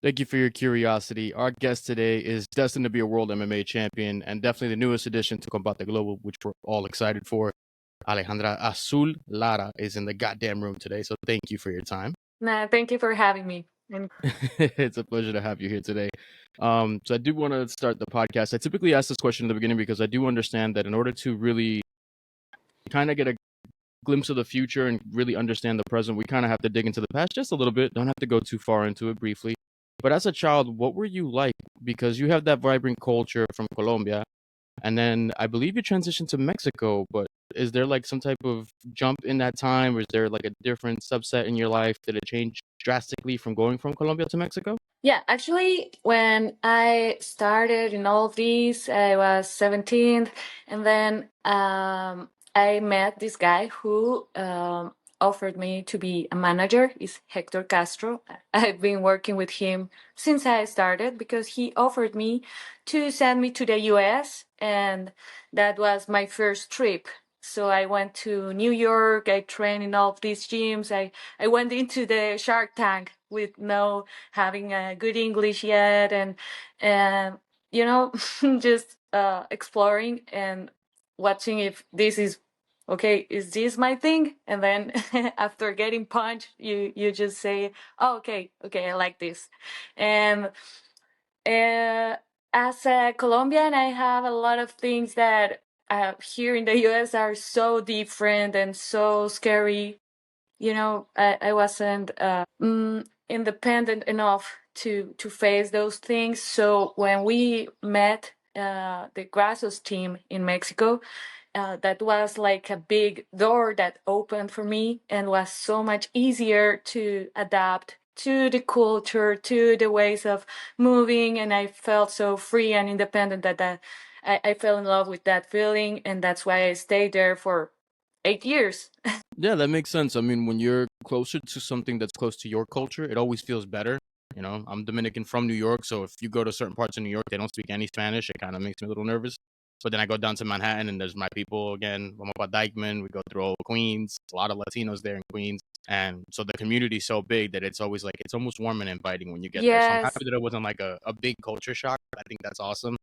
Thank you for your curiosity. Our guest today is destined to be a world MMA champion and definitely the newest addition to Combate Global, which we're all excited for. Alejandra Lara is in the goddamn room today, so thank you for your time. Nah, thank you for having me. And It's a pleasure to have you here today. So I do want to start the podcast. I typically ask this question in the beginning because I do understand that in order to really kind of get a glimpse of the future and really understand the present, we kind of have to dig into the past just a little bit. Don't have to go too far into it briefly. But as a child, what were you like? Because you have that vibrant culture from Colombia, and then I believe you transitioned to Mexico. But is there like some type of jump in that time, or is there like a different subset in your life? Did it change drastically from going from Colombia to Mexico? yeah, actually, when I started in all of these, I was 17, and then I met this guy who offered me to be a manager. Is Hector Castro. I've been working with him since I started because he offered me to send me to the US, and that was my first trip. So I went to New York. I trained in all of these gyms. I went into the Shark Tank with no having a good English yet, and you know, just exploring and watching if this is okay. Is this my thing? And then after getting punched, you just say, oh, okay, I like this. And uh, as a Colombian, I have a lot of things that here in the US are so different and so scary. I wasn't independent enough to face those things. So when we met the Grasos team in Mexico, that was like a big door that opened for me and was so much easier to adapt to the culture, to the ways of moving, and I felt so free and independent that I fell in love with that feeling, and that's why I stayed there for 8 years. Yeah, that makes sense. I mean, when you're closer to something that's close to your culture, it always feels better. You know, I'm Dominican from New York, so if you go to certain parts of New York, they don't speak any Spanish. It kind of makes me a little nervous. But then I go down to Manhattan, and there's my people again. I'm up at Dykeman. We go through old Queens. A lot of Latinos there in Queens, and so the community's so big that it's always like it's almost warm and inviting when you get there. So I'm Yes. happy that it wasn't like a big culture shock. I think that's awesome.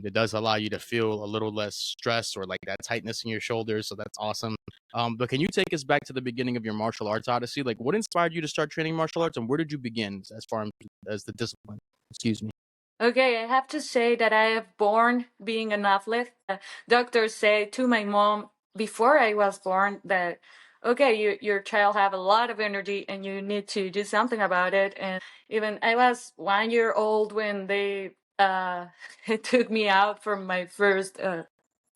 It does allow you to feel a little less stress or like that tightness in your shoulders, so that's awesome. But can you take us back to the beginning of your martial arts odyssey? Like, what inspired you to start training martial arts, and where did you begin as far as the discipline? Excuse me. Okay, I have to say that I have born being an athlete. Doctors say to my mom before I was born that, okay, your child have a lot of energy and you need to do something about it. And even I was 1 year old when they took me out from my first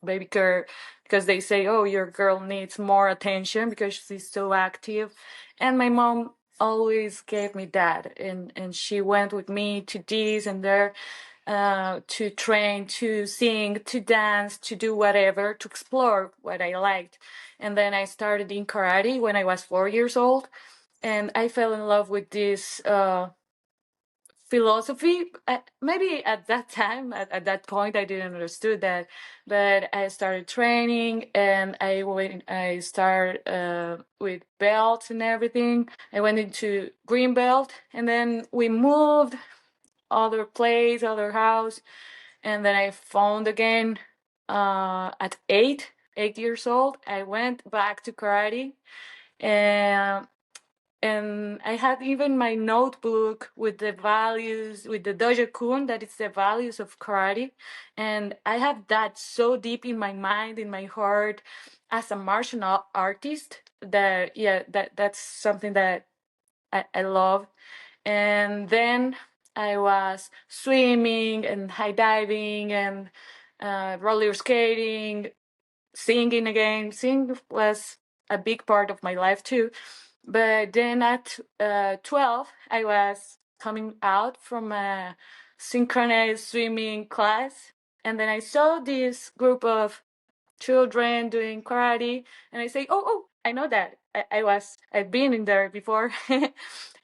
baby care because they say, oh, your girl needs more attention because she's so active. And my mom always gave me that, and she went with me to this and there, to train, to sing, to dance, to do whatever, to explore what I liked. And then I started in karate when I was 4 years old, and I fell in love with this philosophy. Maybe at that time, at that point, I didn't understood that, but I started training, and I started with belts and everything. I went into green belt, and then we moved other place, other house, and then I found again at 8 years old. I went back to karate, and I had even my notebook with the values, with the dojo kun, that is the values of karate, and I have that so deep in my mind, in my heart, as a martial artist. That yeah, that's something that I love. And then I was swimming and high diving and roller skating, singing again. Singing was a big part of my life too. But then at 12, I was coming out from a synchronized swimming class. And then I saw this group of children doing karate, and I say, oh, I know that. I've been in there before.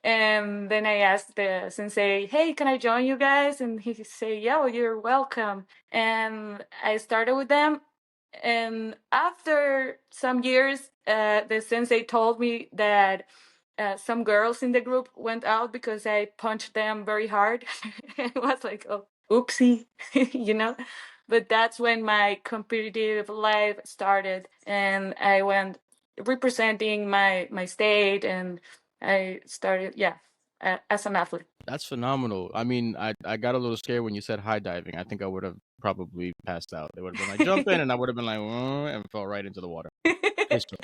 And then I asked the sensei, hey, can I join you guys? And he say, yeah, you're welcome. And I started with them, and after some years, the sensei told me that some girls in the group went out because I punched them very hard. It was like, oh, oopsie, you know. But that's when my competitive life started, and I went representing my state, and I started, as an athlete. That's phenomenal. I mean, I got a little scared when you said high diving. I think I would have probably passed out. They would have been like, jump in, and I would have been like, and fell right into the water. Pistol.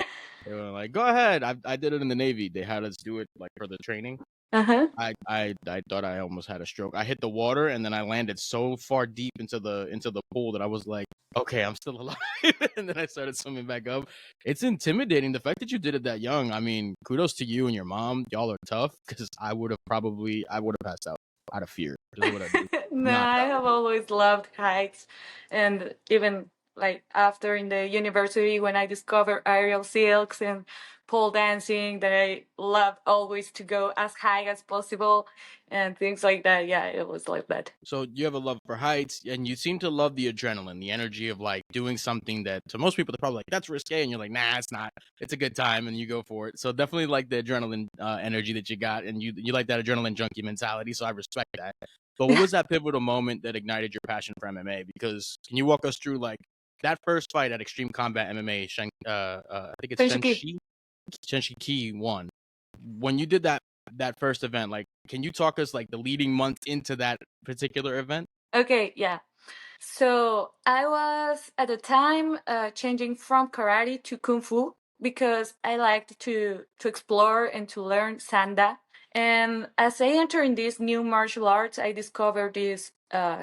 They were like, go ahead. I did it in the Navy. They had us do it like for the training. Uh-huh. I thought I almost had a stroke. I hit the water and then I landed so far deep into the pool that I was like, okay, I'm still alive. And then I started swimming back up. It's intimidating. The fact that you did it that young. I mean, kudos to you and your mom. Y'all are tough because I would have passed out of fear. Just what I do. No, Not I that. have always loved heights, and even like after in the university when I discovered aerial silks and pole dancing, that I loved always to go as high as possible and things like that. Yeah, it was like that. So you have a love for heights, and you seem to love the adrenaline, the energy of like doing something that to most people they're probably like that's risque, and you're like, nah, it's not. It's a good time, and you go for it. So definitely like the adrenaline energy that you got, and you like that adrenaline junkie mentality. So I respect that. But what was that pivotal moment that ignited your passion for MMA? Because can you walk us through like that first fight at Extreme Combat MMA? I think it's Friendship. Shenshi Ki won. When you did that first event, like, can you talk us like the leading months into that particular event? Okay, yeah. So I was at the time changing from karate to kung fu because I liked to explore and to learn sanda. And as I enter in these new martial arts, I discovered these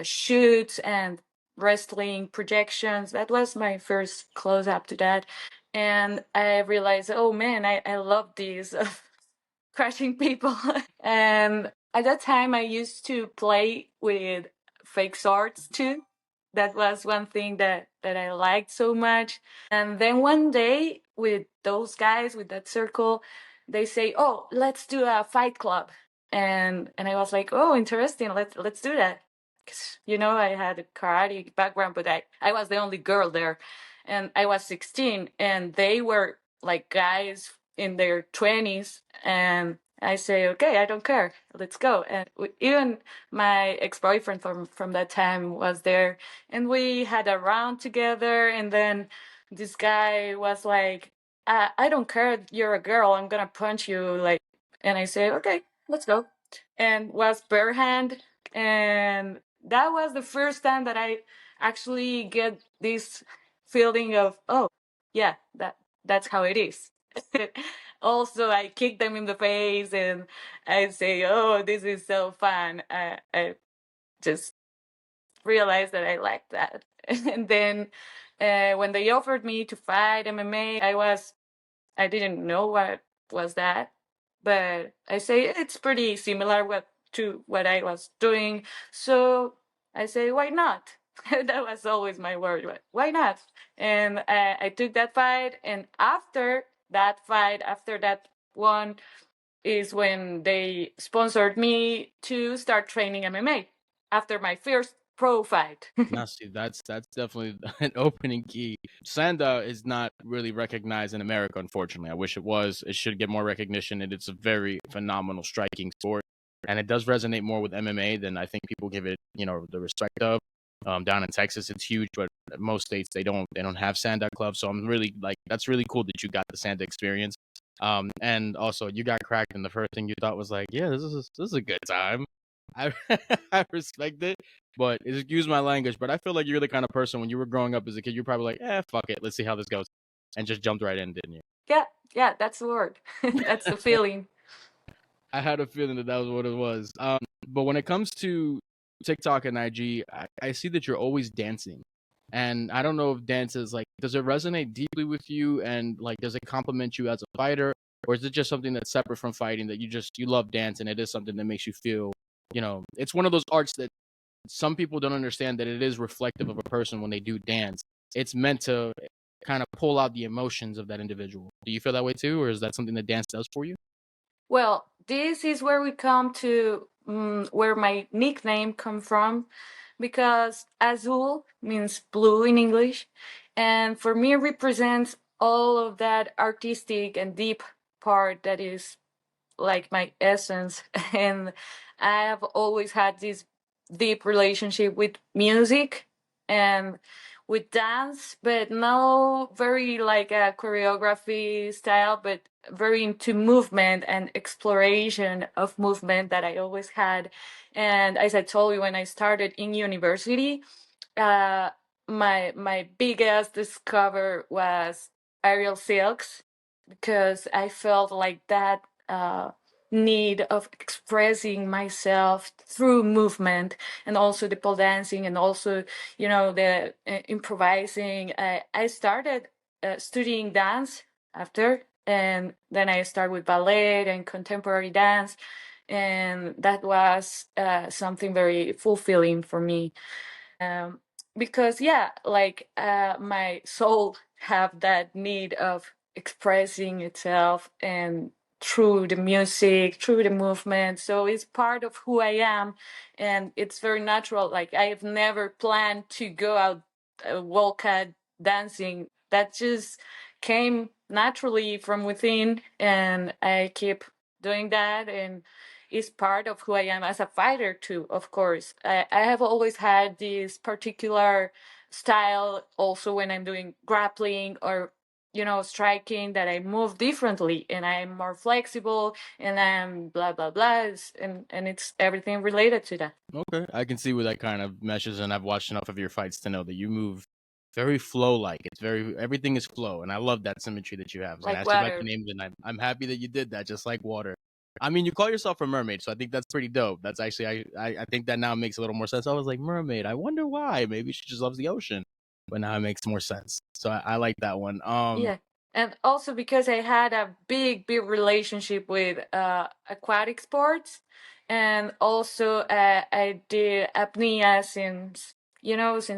shoots and wrestling projections. That was my first close up to that. And I realized, oh man, I love these crushing people. And at that time, I used to play with fake swords too. That was one thing that I liked so much. And then one day, with those guys, with that circle, they say, "Oh, let's do a fight club." And I was like, "Oh, interesting. Let's do that." 'Cause, I had a karate background, but I was the only girl there, and I was 16, and they were like guys in their 20s, and I say, okay, I don't care, let's go. And even my ex-boyfriend from that time was there, and we had a round together, and then this guy was like, I don't care, you're a girl, I'm gonna punch you, like. And I say, okay, let's go. And was bare hand, and that was the first time that I actually get this feeling of, oh yeah, that's how it is. Also, I kick them in the face and I say, oh, this is so fun. I just realized that I like that. And then when they offered me to fight MMA, I didn't know what was that, but I say it's pretty similar to what I was doing. So I say, why not? That was always my word. Why not? And I took that fight, and after that fight, after that one, is when they sponsored me to start training MMA after my first pro fight. Now, see, that's definitely an opening key. Sanda is not really recognized in America, unfortunately. I wish it was. It should get more recognition, and it's a very phenomenal striking sport, and it does resonate more with MMA than I think people give it, the respect of. Down in Texas, it's huge, but most states they don't have Sanda clubs. So I'm really like that's really cool that you got the Sanda experience. And also you got cracked, and the first thing you thought was like, yeah, this is a good time. I I respect it, but excuse my language, but I feel like you're the kind of person when you were growing up as a kid, you're probably like, fuck it, let's see how this goes, and just jumped right in, didn't you? Yeah, that's the word. That's the feeling. I had a feeling that was what it was. But when it comes to TikTok and IG, I see that you're always dancing. And I don't know if dance is like, does it resonate deeply with you? And like, does it complement you as a fighter? Or is it just something that's separate from fighting that you love dance and it is something that makes you feel, it's one of those arts that some people don't understand that it is reflective of a person when they do dance. It's meant to kind of pull out the emotions of that individual. Do you feel that way too? Or is that something that dance does for you? Well, this is where we come to where my nickname come from, because azul means blue in English, and for me it represents all of that artistic and deep part that is like my essence. And I have always had this deep relationship with music and with dance, but no very like a choreography style, but very into movement and exploration of movement that I always had. And as I told you, when I started in university, uh, my biggest discover was aerial silks, because I felt like that need of expressing myself through movement, and also the pole dancing, and also, the improvising. I started studying dance after, and then I started with ballet and contemporary dance, and that was something very fulfilling for me. Because yeah, like my soul have that need of expressing itself, and through the music, through the movement, so it's part of who I am. And it's very natural. Like, I have never planned to go out walk out dancing. That just came naturally from within, and I keep doing that. And is part of who I am as a fighter too, of course. I have always had this particular style also when I'm doing grappling or, striking, that I move differently and I'm more flexible and I'm blah, blah, blah. And it's everything related to that. Okay, I can see where that kind of meshes, and I've watched enough of your fights to know that you move very flow-like. It's everything is flow, and I love that symmetry that you have. And I Like asked you about water. your name, and I'm happy that you did that, just like water. I mean, you call yourself a mermaid, so I think that's pretty dope. That's actually I think that now makes a little more sense. I was like, mermaid. I wonder why. Maybe she just loves the ocean, but now it makes more sense. So I like that one. Yeah. And also because I had a big, big relationship with aquatic sports. And also I did apnea since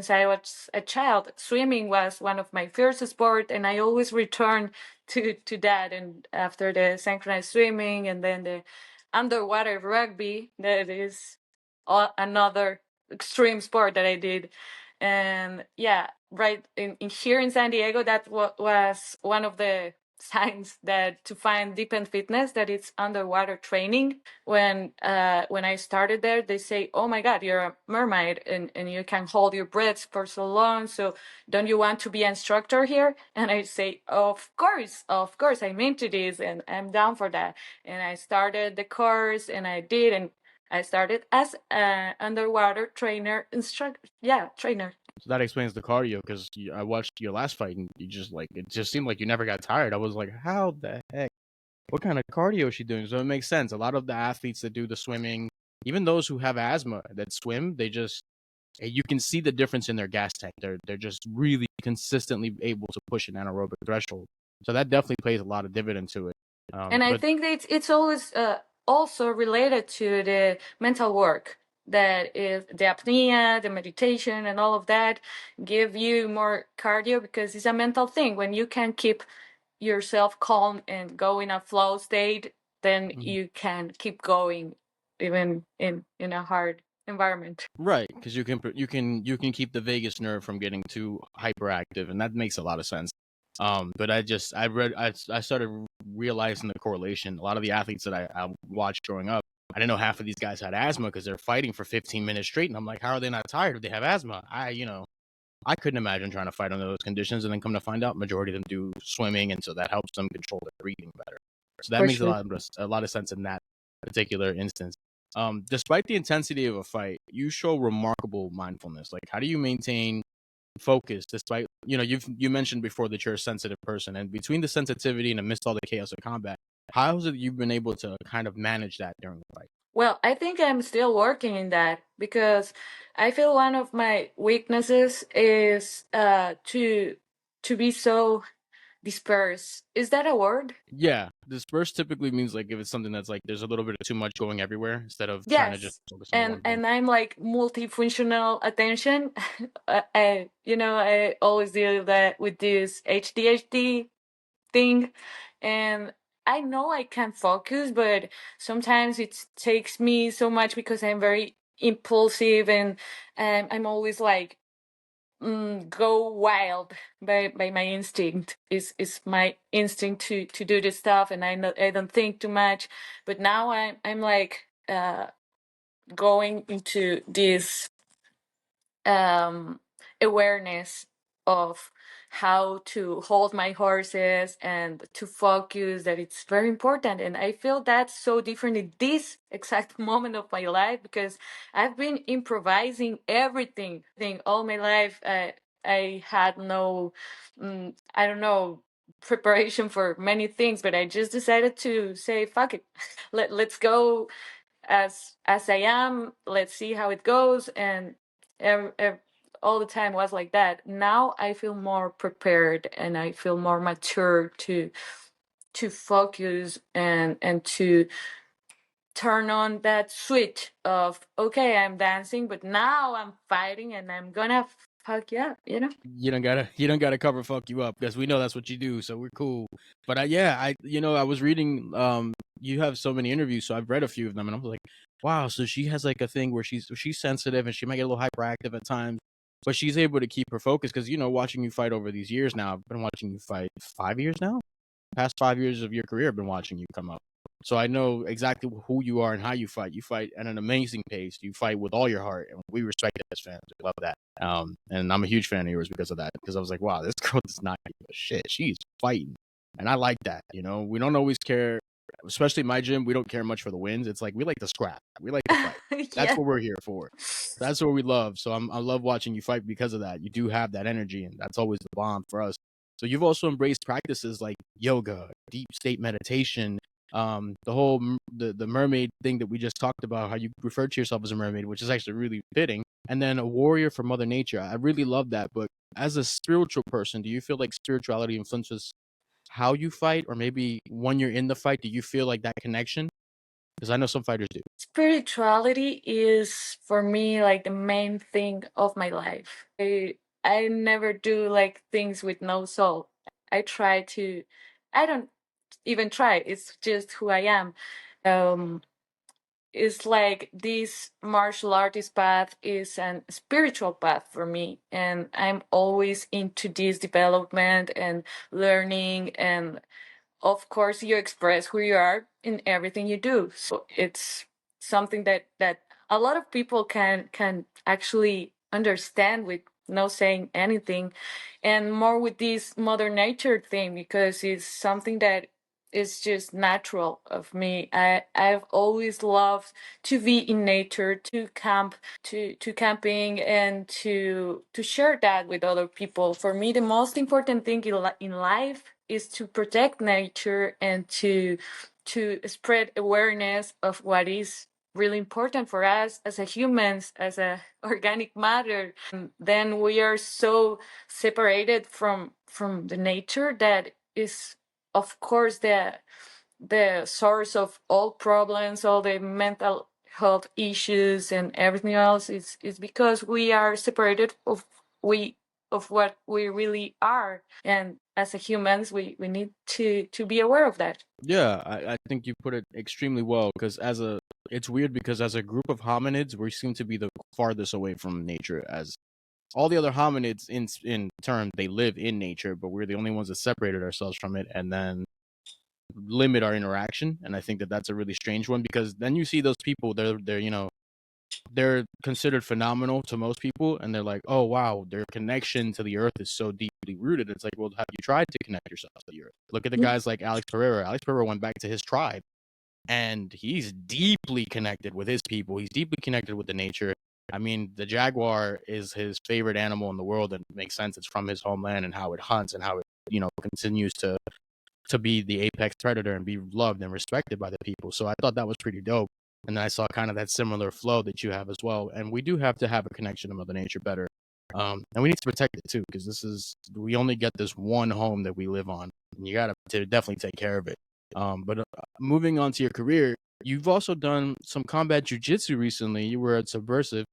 I was a child. Swimming was one of my first sport, and I always return to that. And after the synchronized swimming, and then the underwater rugby, that is another extreme sport that I did. And yeah, right in here in San Diego, that was one of the signs that to find deep end fitness, that it's underwater training. When I started there, they say, oh my god, you're a mermaid, and you can hold your breath for so long, so don't you want to be an instructor here? And I say, of course, I'm into this and I'm down for that. And I started the course, and I started as an underwater trainer instructor. Yeah, trainer. So that explains the cardio, because I watched your last fight, and you just like it just seemed like you never got tired. I was like, how the heck? What kind of cardio is she doing? So it makes sense. A lot of the athletes that do the swimming, even those who have asthma that swim, you can see the difference in their gas tank. They're just really consistently able to push an anaerobic threshold. So that definitely plays a lot of dividend to it. And I But think that it's always also related to the mental work. That is the apnea, the meditation, and all of that give you more cardio, because it's a mental thing. When you can keep yourself calm and go in a flow state, then you can keep going even in a hard environment. right, because you can keep the vagus nerve from getting too hyperactive, and that makes a lot of sense. But I started realizing the correlation. A lot of the athletes that I watched growing up, I didn't know half of these guys had asthma because they're fighting for 15 minutes straight, and I'm like, how are they not tired if they have asthma? I couldn't imagine trying to fight under those conditions, and then come to find out, majority of them do swimming, and so that helps them control their breathing better. So that For makes sure. a lot of sense in that particular instance. Despite the intensity of a fight, you show remarkable mindfulness. Like, how do you maintain focus despite you mentioned before that you're a sensitive person, and between the sensitivity and amidst all the chaos of combat, how is it you've been able to kind of manage that during the fight? Well, I think I'm still working in that, because I feel one of my weaknesses is to be so dispersed. Is that a word? Yeah, disperse typically means like if it's something that's like there's a little bit of too much going everywhere instead of trying to just Yes. focus on And one thing. and I'm like multifunctional attention. I always deal that with this ADHD thing, and I know I can focus, but sometimes it takes me so much because I'm very impulsive, and I'm always like go wild by my instinct. Is my instinct to do this stuff, and I don't think too much. But now I'm like going into this awareness of how to hold my horses and to focus, that it's very important. And I feel that's so different in this exact moment of my life, because I've been improvising everything all my life. I had no I don't know, preparation for many things, but I just decided to say fuck it. Let's go as I am. Let's see how it goes. And all the time was like that. Now I feel more prepared and I feel more mature to focus and to turn on that switch of, okay, I'm dancing, but now I'm fighting and I'm gonna fuck you up, you know? You don't gotta cover fuck you up, because we know that's what you do, so we're cool. But I was reading, you have so many interviews, so I've read a few of them, and I was like, wow, so she has like a thing where she's sensitive and she might get a little hyperactive at times, but she's able to keep her focus. Because watching you fight over these years now, I've been watching you fight 5 years now. Past 5 years of your career, I've been watching you come up. So I know exactly who you are and how you fight. You fight at an amazing pace. You fight with all your heart, and we respect it as fans. We love that. And I'm a huge fan of yours because of that. Because I was like, wow, this girl does not give a shit. She's fighting, and I like that. We don't always care, especially in my gym. We don't care much for the wins. It's like we like to scrap. We like to fight. That's Yeah. what we're here for. That's what we love. So I love watching you fight because of that. You do have that energy, and that's always the bomb for us. So you've also embraced practices like yoga, deep state meditation, the whole the mermaid thing that we just talked about, how you refer to yourself as a mermaid, which is actually really fitting, and then a warrior for Mother Nature. I really love that. But as a spiritual person, do you feel like spirituality influences how you fight, or maybe when you're in the fight, do you feel like that connection? Because I know some fighters do. Spirituality is for me like the main thing of my life. I never do like things with no soul. I try to, I don't even try. It's just who I am. Um, it's like this martial artist path is an spiritual path for me, and I'm always into this development and learning. And of course you express who you are in everything you do, so it's something that a lot of people can actually understand with no saying anything, and more with this mother nature thing, because it's something that is just natural of me. I've always loved to be in nature, to camp, to camping, and to share that with other people. For me, the most important thing in life is to protect nature and to spread awareness of what is really important for us as a humans, as a organic matter. And then we are so separated from the nature that is, of course, the source of all problems, all the mental health issues and everything else is because we are separated of what we really are. And as a humans, we need to be aware of that. Yeah, I think you put it extremely well. Because it's weird, because as a group of hominids, we seem to be the farthest away from nature. As all the other hominids, in turn, they live in nature, but we're the only ones that separated ourselves from it and then limit our interaction. And I think that that's a really strange one, because then you see those people, they're considered phenomenal to most people, and they're like, oh wow, their connection to the earth is so deeply rooted. It's like, well, have you tried to connect yourself to the earth? Look at the guys like Alex Pereira. Alex Pereira went back to his tribe, and he's deeply connected with his people. He's deeply connected with the nature. I mean, the jaguar is his favorite animal in the world, and it makes sense. It's from his homeland and how it hunts and how it continues to be the apex predator and be loved and respected by the people. So I thought that was pretty dope. And then I saw kind of that similar flow that you have as well. And we do have to have a connection to Mother Nature better. And we need to protect it too, because we only get this one home that we live on, and you got to definitely take care of it. But moving on to your career, you've also done some combat jiu-jitsu recently. You were at Subversive.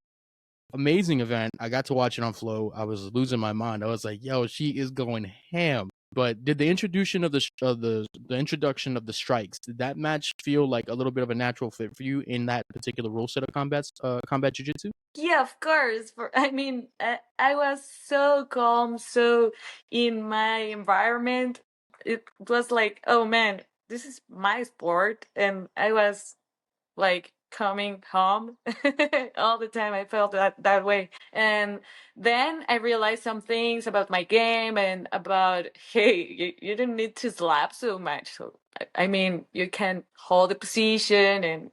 Amazing event. I got to watch it on Flow. I was losing my mind. I was like, yo, she is going ham. But did the introduction of the introduction of the strikes, did that match feel like a little bit of a natural fit for you in that particular rule set of combat jiu-jitsu? Yeah, of course. I mean, I was so calm, so in my environment. It was like, oh man, this is my sport, and I was like coming home all the time. I felt that way. And then I realized some things about my game and about, hey, you don't need to slap so much. So I mean, you can hold the position and,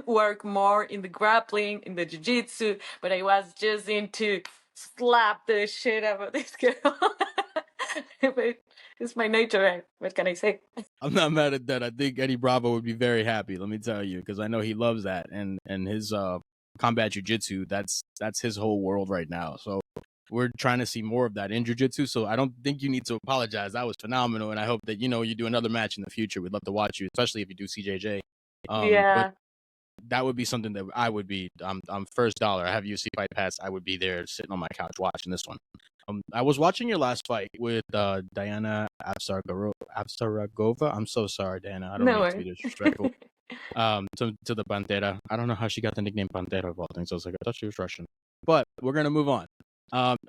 work more in the grappling, in the jiu-jitsu, but I was just into slap the shit out of this girl. But it's my nature, right? What can I say? I'm not mad at that. I think Eddie Bravo would be very happy. Let me tell you, because I know he loves that, and his combat jujitsu. That's his whole world right now. So we're trying to see more of that in jujitsu. So I don't think you need to apologize. That was phenomenal, and I hope that you do another match in the future. We'd love to watch you, especially if you do CJJ. But Yeah. that would be something that I would be. I'm first dollar. I have UFC Fight Pass. I would be there sitting on my couch watching this one. I was watching your last fight with Diana Avsaragova. I'm so sorry, Diana. I don't No mean to be way. disrespectful. To the Pantera. I don't know how she got the nickname Pantera of all things. I was like, I thought she was Russian. But we're gonna move on.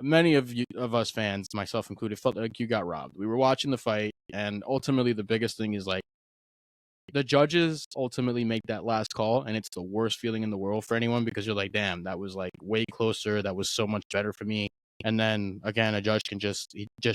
Many of us fans, myself included, felt like you got robbed. We were watching the fight, and ultimately, the biggest thing is like the judges ultimately make that last call, and it's the worst feeling in the world for anyone because you're like, damn, that was like way closer. That was so much better for me. And then again, a judge can just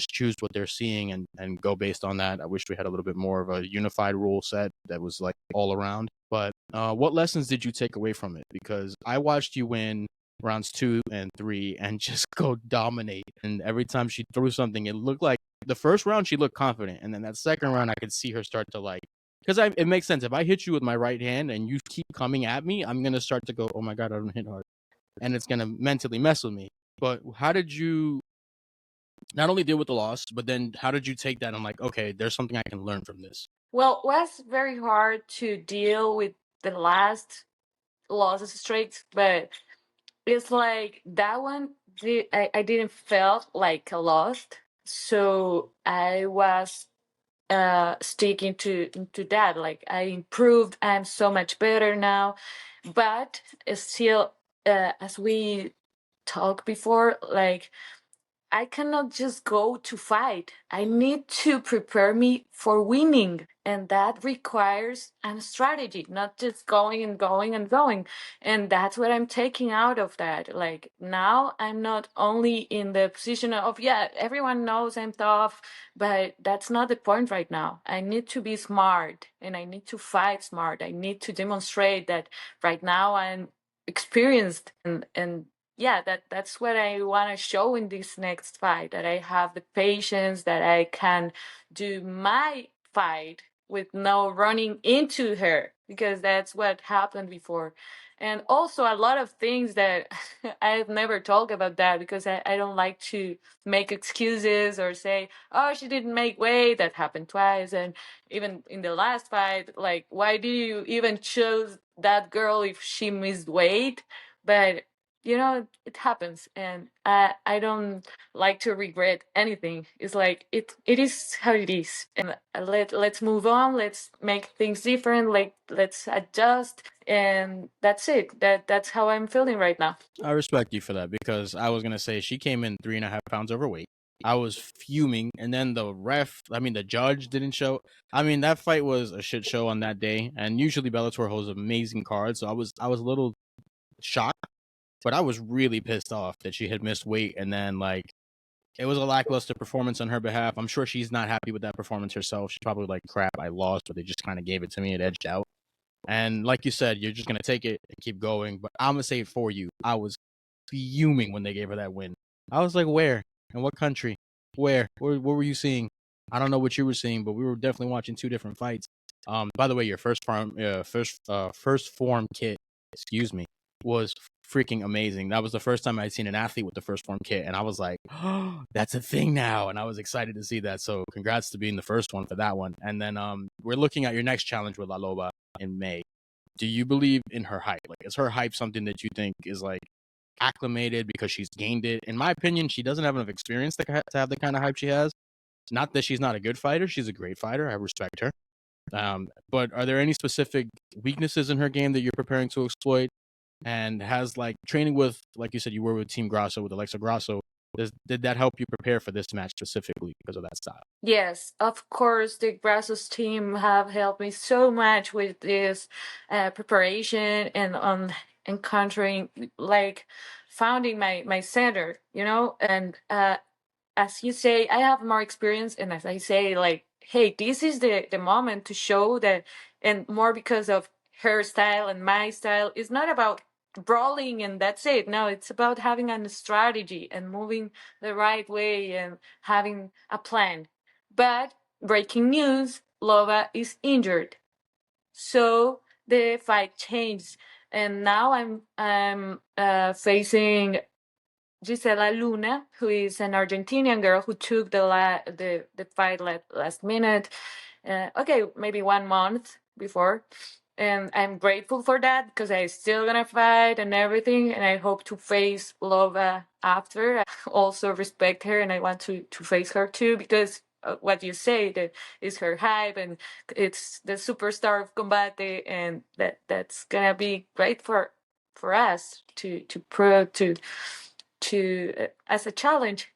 choose what they're seeing and go based on that. I wish we had a little bit more of a unified rule set that was like all around. But what lessons did you take away from it? Because I watched you win rounds 2 and 3 and just go dominate. And every time she threw something, it looked like the first round she looked confident, and then that second round I could see her start to like. Because it makes sense. If I hit you with my right hand and you keep coming at me, I'm going to start to go, oh my God, I don't hit hard. And it's going to mentally mess with me. But how did you not only deal with the loss, but then how did you take that? I'm like, okay, there's something I can learn from this. Well, it was very hard to deal with the last losses streaks, but it's like that one, I didn't felt like a loss. So I was sticking to that. Like I improved, I'm so much better now. But it's still, as we talked before, like I cannot just go to fight. I need to prepare me for winning. And that requires a strategy, not just going and going and going. And that's what I'm taking out of that. Like now I'm not only in the position of, yeah, everyone knows I'm tough, but that's not the point right now. I need to be smart and I need to fight smart. I need to demonstrate that right now I'm experienced and yeah, that's what I want to show in this next fight, that I have the patience, that I can do my fight with no running into her, because that's what happened before. And also a lot of things that I've never talked about that because I don't like to make excuses or say, oh, she didn't make weight. That happened twice. And even in the last fight, like, why do you even choose that girl if she missed weight? But it happens, and I don't like to regret anything. It's like it is how it is, and let's move on. Let's make things different. Like let's adjust, and that's it. That's how I'm feeling right now. I respect you for that because I was going to say she came in 3.5 pounds overweight. I was fuming, and then the judge didn't show. I mean, that fight was a shit show on that day, and usually Bellator holds amazing cards, so I was a little shocked. But I was really pissed off that she had missed weight, and then like it was a lackluster performance on her behalf. I'm sure she's not happy with that performance herself. She's probably like, crap, I lost, but they just kind of gave it to me. It edged out. And like you said, you're just gonna take it and keep going. But I'm gonna say it for you. I was fuming when they gave her that win. I was like, where? In what country? Where? What were you seeing? I don't know what you were seeing, but we were definitely watching two different fights. By the way, your first form kit, excuse me, was freaking amazing. That was the first time I'd seen an athlete with the first form kit, and I was like, oh, that's a thing now, and I was excited to see that. So congrats to being the first one for that one. And then we're looking at your next challenge with La Loba in May. Do you believe in her hype? Like, is her hype something that you think is like acclimated because she's gained it? In my opinion, she doesn't have enough experience to have the kind of hype she has. Not that she's not a good fighter; she's a great fighter. I respect her. But are there any specific weaknesses in her game that you're preparing to exploit? And has like training with, like you said, you were with Team Grasso with Alexa Grasso. Did that help you prepare for this match specifically because of that style? Yes, of course, the Grassos team have helped me so much with this preparation and on encountering, like, founding my center, and as you say, I have more experience, and as I say, like, hey, this is the moment to show that, and more because of her style and my style. It's not about brawling and that's it. No, it's about having a strategy and moving the right way and having a plan. But breaking news, Lova is injured. So the fight changed. And now I'm facing Gisela Luna, who is an Argentinian girl who took the fight last minute. Okay, maybe 1 month before. And I'm grateful for that because I still gonna fight and everything, and I hope to face Lova after. I also respect her, and I want to face her too because what you say that is her hype, and it's the superstar of Combate, and that's gonna be great for us to prove to as a challenge.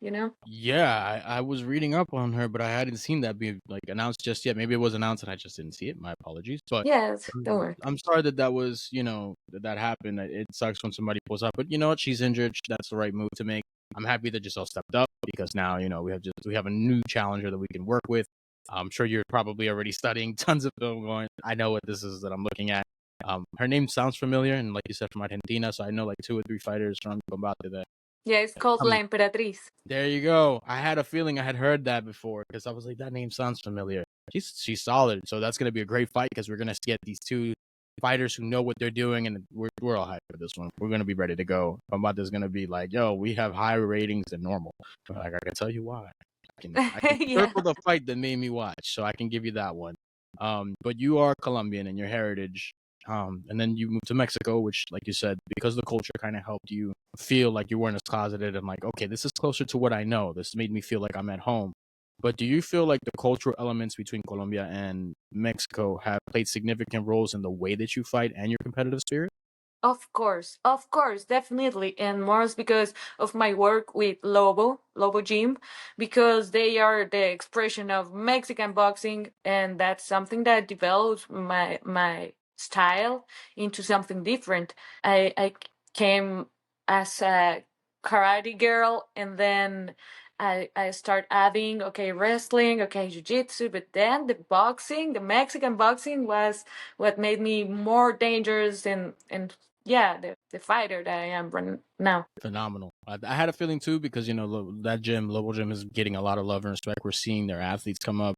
Yeah, I was reading up on her, but I hadn't seen that be like announced just yet. Maybe it was announced and I just didn't see it. My apologies. But Yes, don't worry. I'm sorry that was, that happened. It sucks when somebody pulls up, but you know what? She's injured. That's the right move to make. I'm happy that Giselle stepped up because now, we have a new challenger that we can work with. I'm sure you're probably already studying tons of film going. I know what this is that I'm looking at. Her name sounds familiar, and like you said, from Argentina, so I know like 2 or 3 fighters from Combate that. Yeah, it's called La Emperatriz. There you go. I had a feeling I had heard that before because I was like, that name sounds familiar. She's solid, so that's gonna be a great fight because we're gonna get these 2 fighters who know what they're doing, and we're all hyped for this one. We're gonna be ready to go. Combate gonna be like, yo, we have higher ratings than normal. Like I can tell you why. I can Yeah. circle the fight that made me watch, so I can give you that one. But you are Colombian and your heritage. And then you moved to Mexico, which, like you said, because the culture kind of helped you feel like you weren't as closeted and like, okay, this is closer to what I know. This made me feel like I'm at home. But do you feel like the cultural elements between Colombia and Mexico have played significant roles in the way that you fight and your competitive spirit? Of course, definitely. And more is because of my work with Lobo Gym, because they are the expression of Mexican boxing, and that's something that develops my style into something different. I came as a karate girl, and then I start adding, okay, wrestling, okay, jiu-jitsu, but then the Mexican boxing was what made me more dangerous and yeah, the fighter that I am right now. Phenomenal. I had a feeling too because that gym, Lobo Gym, is getting a lot of love and respect. We're seeing their athletes come up.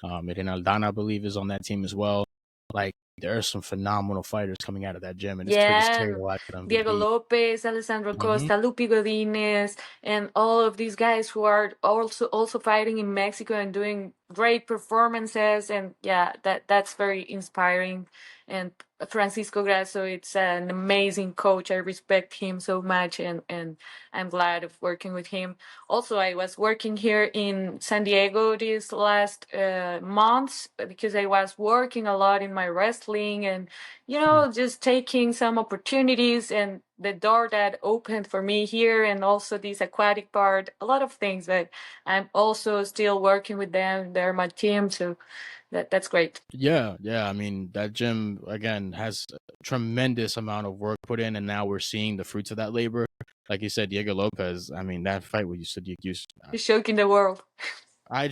Aldana, I believe, is on that team as well. Like there are some phenomenal fighters coming out of that gym, and it's pretty Yeah, scary to and watch them Diego compete. Lopez, Alessandro Hmm. Costa, Lupi Godinez, and all of these guys who are also fighting in Mexico and doing great performances. And yeah, that's very inspiring. And Francisco Grasso, it's an amazing coach. I respect him so much, and I'm glad of working with him. Also, I was working here in San Diego these last months because I was working a lot in my wrestling and just taking some opportunities and the door that opened for me here and also this aquatic part, a lot of things. But I'm also still working with them. They're my team, so that's great. Yeah. I mean, that gym again has a tremendous amount of work put in, and now we're seeing the fruits of that labor. Like you said, Diego Lopez. I mean, that fight where you said you used. You're shocking the world. I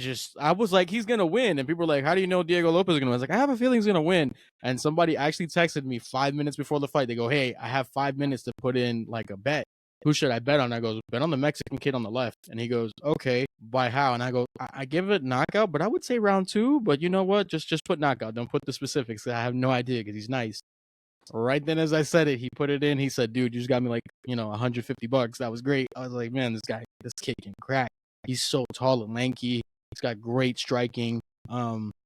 was like, he's gonna win, and people were like, how do you know Diego Lopez is gonna win? I was like, I have a feeling he's gonna win. And somebody actually texted me 5 minutes before the fight. They go, hey, I have 5 minutes to put in like a bet. Who should I bet on? I goes, bet on the Mexican kid on the left. And he goes, okay, by how? And I go, I give it knockout, but I would say round 2. But you know what? Just put knockout. Don't put the specifics. I have no idea because he's nice. Right then, as I said it, he put it in. He said, dude, you just got me like, $150. That was great. I was like, man, this kid can crack. He's so tall and lanky. He's got great striking.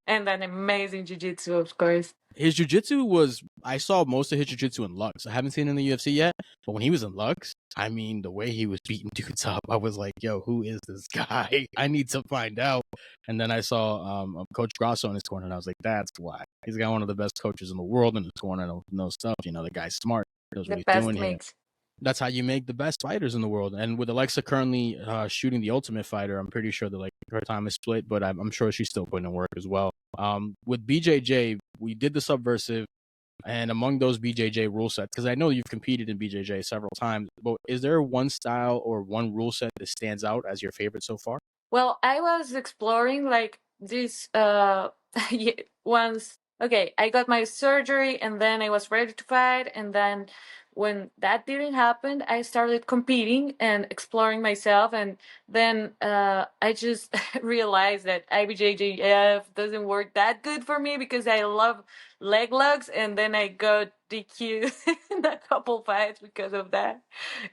And an amazing jiu-jitsu, of course. His jiu-jitsu was, I saw most of his jiu-jitsu in Lux. I haven't seen it in the UFC yet, but when he was in Lux, I mean, the way he was beating dudes up, I was like, yo, who is this guy? I need to find out. And then I saw Coach Grasso in his corner, and I was like, that's why. He's got one of the best coaches in the world in his corner. No stuff. You know, the guy's smart. He knows what The he's best doing here. mix. That's how you make the best fighters in the world. And with Alexa currently shooting the Ultimate Fighter, I'm pretty sure that like her time is split, but I'm sure she's still putting in work as well. With BJJ, we did the Subversive, and among those BJJ rule sets, because I know you've competed in BJJ several times, but is there one style or one rule set that stands out as your favorite so far? Well, I was exploring like this once. Okay, I got my surgery and then I was ready to fight. And then when that didn't happen, I started competing and exploring myself. And then I just realized that IBJJF doesn't work that good for me because I love leg locks. And then I got DQ in a couple fights because of that.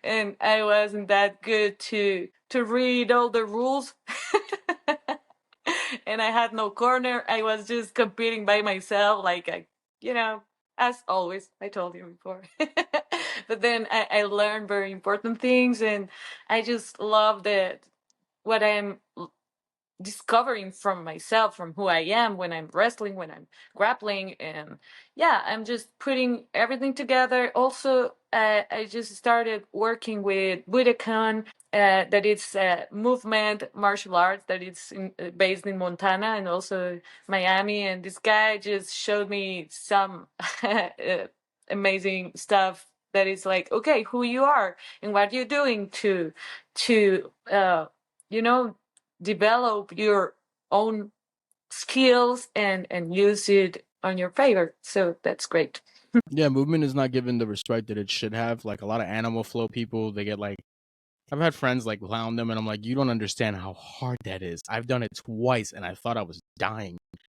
And I wasn't that good to read all the rules. And I had no corner. I was just competing by myself, like as always. I told you before. But then I learned very important things, and I just love that what I'm discovering from myself, from who I am when I'm wrestling, when I'm grappling, and yeah, I'm just putting everything together. Also, I just started working with Budokan, that it's movement martial arts that it's based in Montana and also Miami, and this guy just showed me some amazing stuff that is like, okay, who you are and what you're doing to you know develop your own skills and use it on your favor. So that's great. Yeah, movement is not given the respect that it should have. Like a lot of animal flow people, they get like, I've had friends like clown them, and I'm like, you don't understand how hard that is. I've done it twice, and I thought I was dying.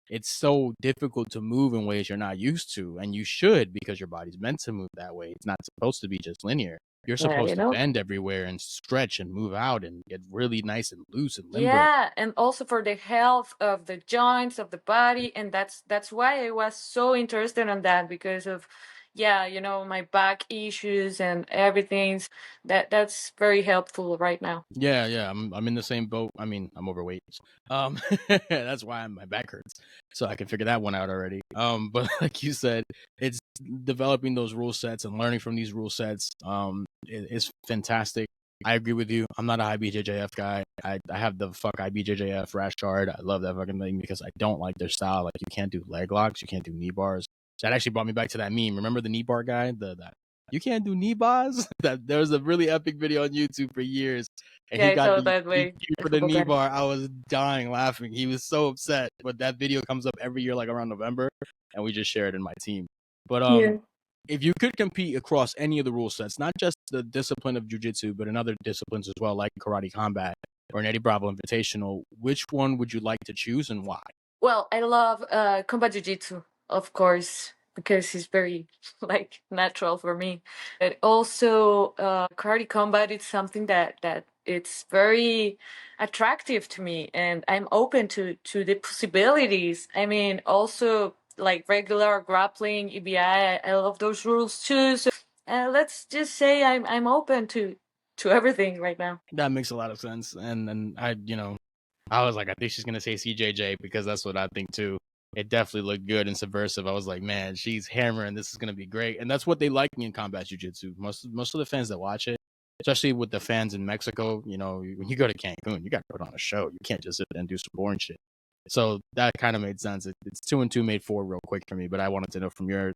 It's so difficult to move in ways you're not used to, and you should because your body's meant to move that way. It's not supposed to be just linear. You're Yeah, supposed to bend everywhere and stretch and move out and get really nice and loose and limber. Yeah, and also for the health of the joints of the body, and that's why I was so interested in that because of my back issues and everything. That's very helpful right now. Yeah, I'm in the same boat. I mean, I'm overweight. That's why my back hurts. So I can figure that one out already. But like you said, it's developing those rule sets and learning from these rule sets. Is fantastic. I agree with you. I'm not a IBJJF guy. I have the fuck IBJJF rash guard. I love that fucking thing because I don't like their style. Like you can't do leg locks, you can't do knee bars. That actually brought me back to that meme. Remember the knee bar guy? That you can't do knee bars. That there was a really epic video on YouTube for years, and Yeah, he I got felt the that way. DQ I for the forgot knee that. bar. I was dying laughing. He was so upset. But that video comes up every year, like around November, and we just share it in my team. But Yeah. if you could compete across any of the rule sets, not just the discipline of jiu-jitsu, but in other disciplines as well, like karate combat or an Eddie Bravo Invitational, which one would you like to choose and why? Well, I love combat jiu-jitsu, of course, because it's very like natural for me. But also karate combat is something that it's very attractive to me, and I'm open to the possibilities. I mean, also like regular grappling, EBI, I love those rules too. So let's just say I'm open to everything right now. That makes a lot of sense. And I was like, I think she's gonna say CJJ because that's what I think too. It definitely looked good and subversive. I was like, man, she's hammering. This is gonna be great, and that's what they like me in combat jiu-jitsu. Most of the fans that watch it, especially with the fans in Mexico, when you go to Cancun, you got to put on a show. You can't just sit there and do some boring shit. So that kind of made sense. It's 2 and 2 made 4 real quick for me, but I wanted to know from your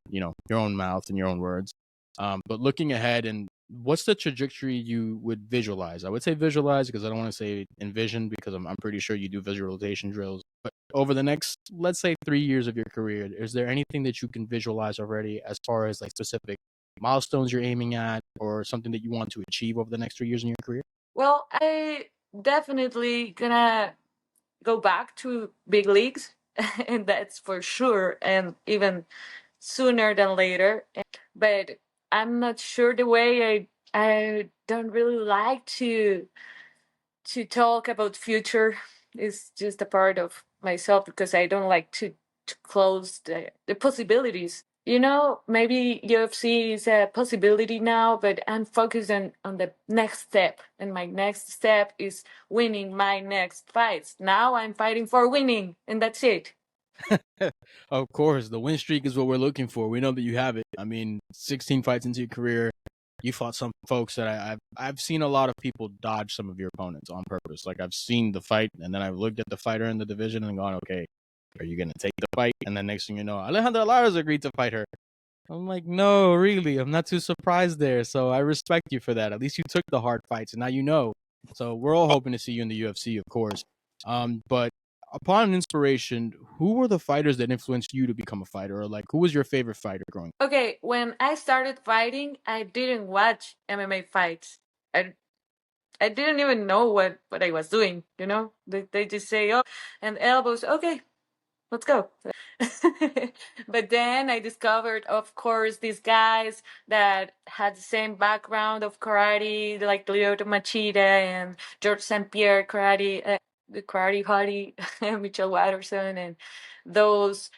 own mouth and your own words. But looking ahead, and what's the trajectory you would visualize? I would say visualize because I don't want to say envision because I'm pretty sure you do visualization drills. But over the next, let's say 3 years of your career, is there anything that you can visualize already as far as like specific milestones you're aiming at or something that you want to achieve over the next 3 years in your career? Well, I definitely gonna go back to big leagues, and that's for sure, and even sooner than later. But I'm not sure the way I don't really like to talk about future. It's just a part of myself because I don't like to close the possibilities. Maybe UFC is a possibility now, but I'm focused on the next step. And my next step is winning my next fights. Now I'm fighting for winning, and that's it. Of course, the win streak is what we're looking for. We know that you have it. I mean, 16 fights into your career, you fought some folks that I've seen a lot of people dodge some of your opponents on purpose. Like I've seen the fight, and then I've looked at the fighter in the division and gone, okay, are you gonna take the fight? And then next thing you know, Alejandra Lara's agreed to fight her. I'm like, no, really, I'm not too surprised there. So I respect you for that. At least you took the hard fights, and now you know. So we're all hoping to see you in the UFC, of course. But upon inspiration, who were the fighters that influenced you to become a fighter, or like who was your favorite fighter growing up? Okay, when I started fighting, I didn't watch MMA fights. I didn't even know what I was doing, They just say, oh, and elbows, okay, let's go. But then I discovered, of course, these guys that had the same background of karate, like Lyoto Machida and George St. Pierre karate, the karate hottie, Mitchell Watterson, and those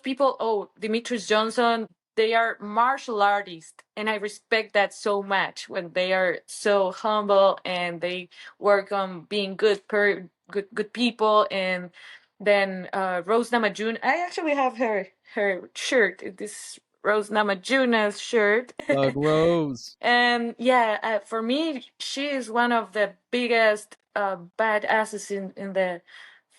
people. Oh, Demetrius Johnson. They are martial artists, and I respect that so much when they are so humble and they work on being good people. And then Rose Namajunas. I actually have her shirt. This Rose Namajunas shirt. Doug Rose. And yeah, for me, she is one of the biggest badasses in the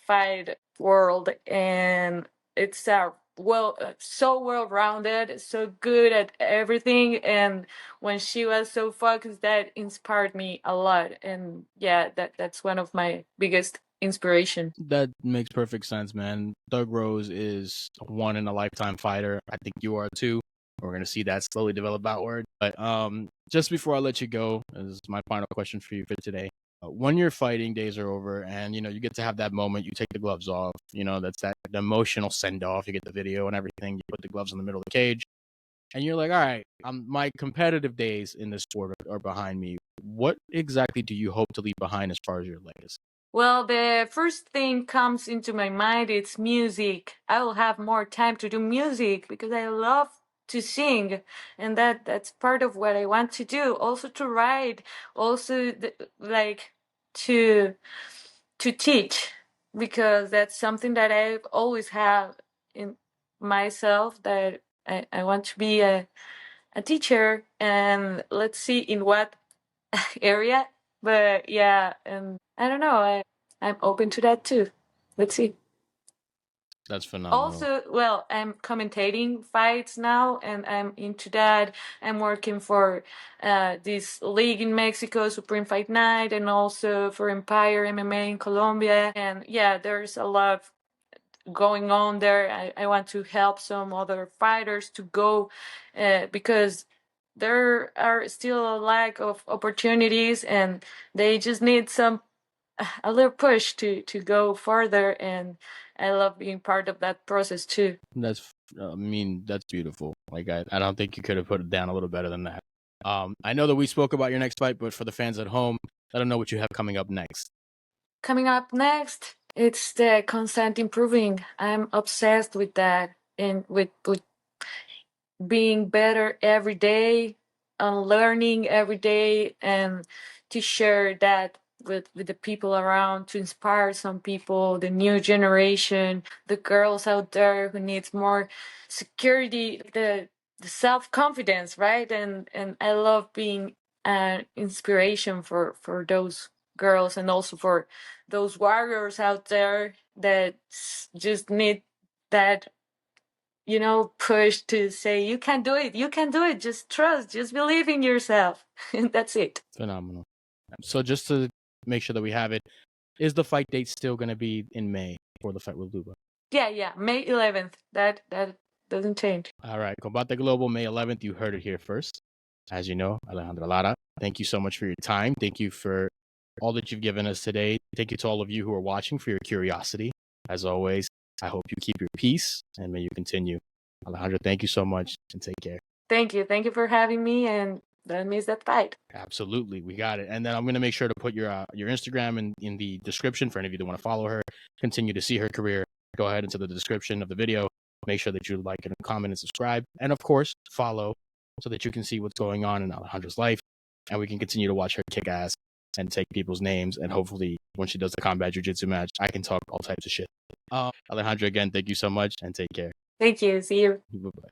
fight world, and it's so well rounded, so good at everything. And when she was so focused, that inspired me a lot. And yeah, that's one of my biggest inspiration. That makes perfect sense, man. Doug Rose is a one in a lifetime fighter. I think you are too. We're gonna see that slowly develop outward. But just before I let you go, this is my final question for you for today. When your fighting days are over and you get to have that moment, you take the gloves off. That's the emotional send off. You get the video and everything. You put the gloves in the middle of the cage, and you're like, all right, my competitive days in this sport are behind me. What exactly do you hope to leave behind as far as your legacy? Well, the first thing comes into my mind, it's music. I will have more time to do music because I love to sing, and that's part of what I want to do. Also to write, also like to to teach, because that's something that I've always had in myself, that I want to be a teacher, and let's see in what area. But yeah, and I don't know. I'm open to that too. Let's see. That's phenomenal. Also, well, I'm commentating fights now, and I'm into that. I'm working for this league in Mexico, Supreme Fight Night, and also for Empire MMA in Colombia. And yeah, there's a lot going on there. I want to help some other fighters to go, because there are still a lack of opportunities, and they just need a little push to go further. And I love being part of that process too. That's beautiful. Like I don't think you could have put it down a little better than that. I know that we spoke about your next fight, but for the fans at home, let them know what you have coming up next. Coming up next, it's the constant improving. I'm obsessed with that, and with being better every day, and learning every day, and to share that with the people around, to inspire some people, the new generation, the girls out there who needs more security, the self-confidence, right? And I love being an inspiration for those girls, and also for those warriors out there that just need that push to say, you can do it, just trust, just believe in yourself. And that's it. Phenomenal. So just to make sure that we have it, is the fight date still going to be in May for the fight with Luba? Yeah, May 11th. That doesn't change. All right, Combate Global, May 11th. You heard it here first. As you know, Alejandra Lara, thank you so much for your time. Thank you for all that you've given us today. Thank you to all of you who are watching for your curiosity. As always, I hope you keep your peace and may you continue. Alejandra, thank you so much and take care. Thank you for having me, and don't miss that fight. Absolutely, we got it. And then I'm going to make sure to put your Instagram in the description for any of you that want to follow her, continue to see her career. go ahead into the description of the video. Make sure that you like and comment and subscribe. And of course, follow so that you can see what's going on in Alejandra's life. And we can continue to watch her kick ass and take people's names. And hopefully, when she does the combat jiu-jitsu match, I can talk all types of shit. Alejandra, again, thank you so much and take care. Thank you. See you. Bye-bye.